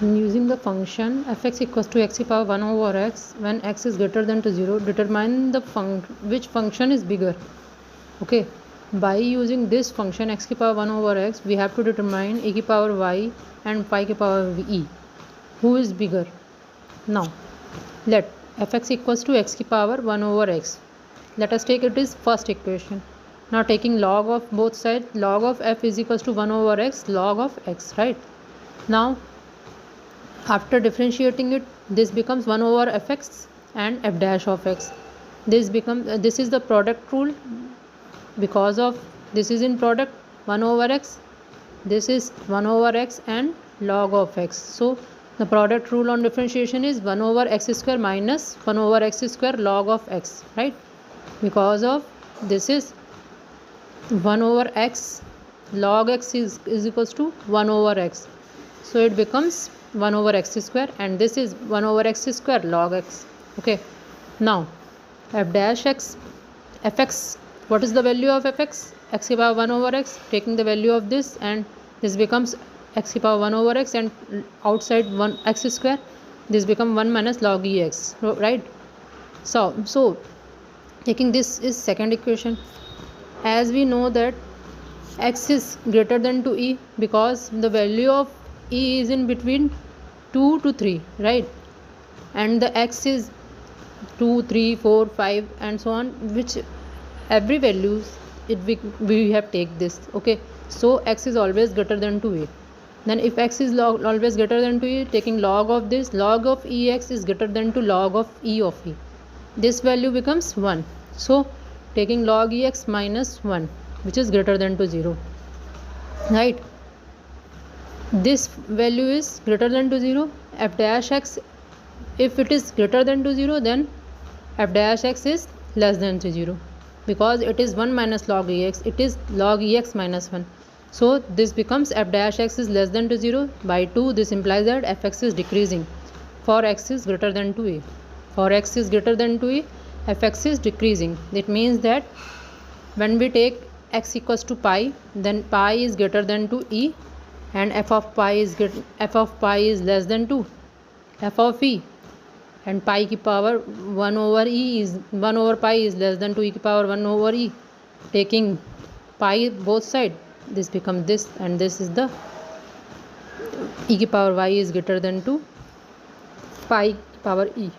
Using the function fx equals to x power 1 over x, when x is greater than to 0, determine the which function is bigger. Okay, by using this function x power 1 over x, we have to determine e power y and pi power e. Who is bigger? Now, let fx equals to x power 1 over x. Let us take it as first equation. Now taking log of both sides, log of f is equals to 1 over x, log of x, right? Now, after differentiating it, this becomes 1 over fx and f dash of x. This is the product rule. Because of this is in product, 1 over x, this is 1 over x and log of x. So the product rule on differentiation is 1 over x square minus 1 over x square log of x, right? Because of this is 1 over x, log x is equals to 1 over x. So it becomes 1 over x square, and this is 1 over x square log x. Okay, now f dash x, fx, what is the value of fx? X power 1 over x, taking the value of this, and this becomes x power 1 over x, and outside 1 x square, this become 1 minus log ex, right? So taking this is second equation. As we know that x is greater than to e, because the value of e is in between 2 to 3, right? And the x is 2, 3, 4, 5 and so on, which every values we have take this. Okay, so x is always greater than to e. Then if x is always greater than to e, taking log of this, log of ex is greater than to log of e of e. This value becomes 1. So taking log ex minus 1, which is greater than to 0, right? This value is greater than to 0. F dash x, if it is greater than to 0, then f dash x is less than to 0, because it is 1 minus log ex, it is log ex minus 1. So this becomes f dash x is less than to 0 by 2. This implies that fx is decreasing for x is greater than to e. For x is greater than to e, fx is decreasing. It means that when we take x equals to pi, then pi is greater than to e, and f of pi is less than to f of e, and pi ki power 1 over e is 1 over pi is less than to e ki power 1 over e. Taking pi both side, this becomes this, and this is the e ki power y is greater than to pi power e.